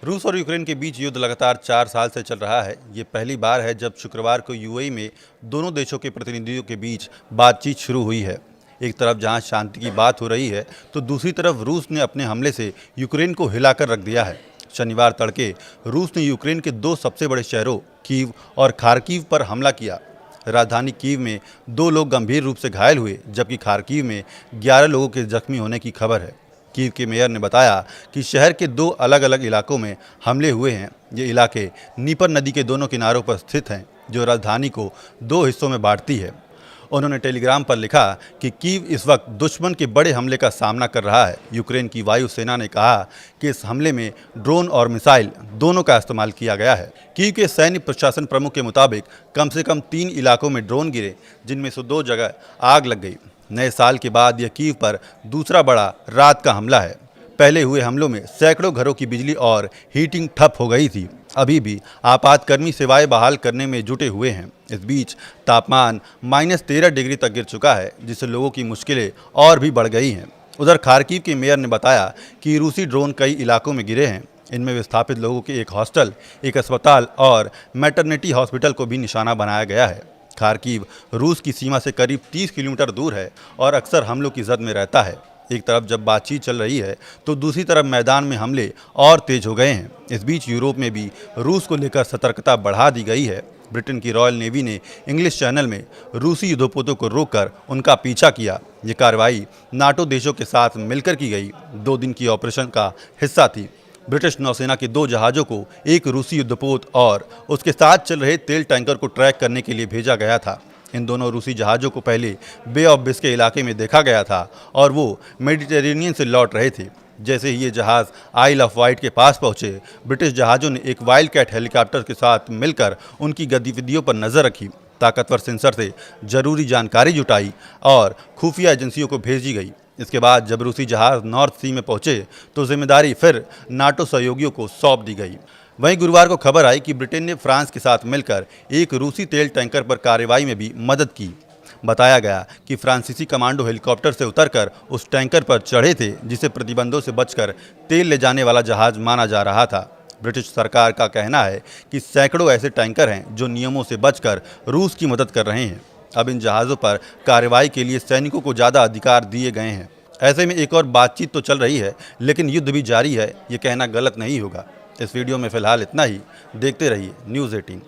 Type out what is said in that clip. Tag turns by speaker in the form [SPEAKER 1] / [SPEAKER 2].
[SPEAKER 1] रूस और यूक्रेन के बीच युद्ध लगातार 4 साल से चल रहा है। ये पहली बार है जब शुक्रवार को यूएई में दोनों देशों के प्रतिनिधियों के बीच बातचीत शुरू हुई है। एक तरफ जहां शांति की बात हो रही है, तो दूसरी तरफ रूस ने अपने हमले से यूक्रेन को हिलाकर रख दिया है। शनिवार तड़के रूस ने यूक्रेन के दो सबसे बड़े शहरों कीव और खार्किव पर हमला किया। राजधानी कीव में 2 लोग गंभीर रूप से घायल हुए, जबकि खार्किव में 11 लोगों के जख्मी होने की खबर है। कीव के मेयर ने बताया कि शहर के 2 अलग अलग इलाकों में हमले हुए हैं। ये इलाके नीपर नदी के दोनों किनारों पर स्थित हैं, जो राजधानी को 2 हिस्सों में बांटती है। उन्होंने टेलीग्राम पर लिखा कि कीव इस वक्त दुश्मन के बड़े हमले का सामना कर रहा है। यूक्रेन की वायुसेना ने कहा कि इस हमले में ड्रोन और मिसाइल दोनों का इस्तेमाल किया गया है। कीव के सैन्य प्रशासन प्रमुख के मुताबिक कम से कम 3 इलाकों में ड्रोन गिरे, जिनमें से 2 जगह आग लग गई। नए साल के बाद यह कीव पर दूसरा बड़ा रात का हमला है। पहले हुए हमलों में सैकड़ों घरों की बिजली और हीटिंग ठप हो गई थी। अभी भी आपातकर्मी सेवाएं बहाल करने में जुटे हुए हैं। इस बीच तापमान -13 डिग्री तक गिर चुका है, जिससे लोगों की मुश्किलें और भी बढ़ गई हैं। उधर खार्किव के मेयर ने बताया कि रूसी ड्रोन कई इलाकों में गिरे हैं। इनमें विस्थापित लोगों के एक हॉस्टल, एक अस्पताल और मैटरनिटी हॉस्पिटल को भी निशाना बनाया गया है। खार्किव रूस की सीमा से करीब 30 किलोमीटर दूर है और अक्सर हमलों की जद में रहता है। एक तरफ जब बातचीत चल रही है, तो दूसरी तरफ मैदान में हमले और तेज हो गए हैं। इस बीच यूरोप में भी रूस को लेकर सतर्कता बढ़ा दी गई है। ब्रिटेन की रॉयल नेवी ने इंग्लिश चैनल में रूसी युद्धपोतों को रोककर उनका पीछा किया। ये कार्रवाई नाटो देशों के साथ मिलकर की गई 2 दिन की ऑपरेशन का हिस्सा थी। ब्रिटिश नौसेना के 2 जहाज़ों को एक रूसी युद्धपोत और उसके साथ चल रहे तेल टैंकर को ट्रैक करने के लिए भेजा गया था। इन दोनों रूसी जहाज़ों को पहले बे ऑफ बिस्के इलाके में देखा गया था और वो मेडिटेरेनियन से लौट रहे थे। जैसे ही ये जहाज़ आइल ऑफ वाइट के पास पहुंचे, ब्रिटिश जहाज़ों ने एक वाइल्ड कैट हेलीकॉप्टर के साथ मिलकर उनकी गतिविधियों पर नज़र रखी। ताकतवर सेंसर से जरूरी जानकारी जुटाई और खुफिया एजेंसियों को भेजी गई। इसके बाद जब रूसी जहाज़ नॉर्थ सी में पहुंचे, तो जिम्मेदारी फिर नाटो सहयोगियों को सौंप दी गई। वहीं गुरुवार को खबर आई कि ब्रिटेन ने फ्रांस के साथ मिलकर एक रूसी तेल टैंकर पर कार्रवाई में भी मदद की। बताया गया कि फ्रांसीसी कमांडो हेलीकॉप्टर से उतरकर उस टैंकर पर चढ़े थे, जिसे प्रतिबंधों से बचकर तेल ले जाने वाला जहाज माना जा रहा था। ब्रिटिश सरकार का कहना है कि सैकड़ों ऐसे टैंकर हैं जो नियमों से बचकर रूस की मदद कर रहे हैं। अब इन जहाज़ों पर कार्रवाई के लिए सैनिकों को ज़्यादा अधिकार दिए गए हैं। ऐसे में एक और बातचीत तो चल रही है, लेकिन युद्ध भी जारी है, ये कहना गलत नहीं होगा। इस वीडियो में फिलहाल इतना ही। देखते रहिए न्यूज़ 18।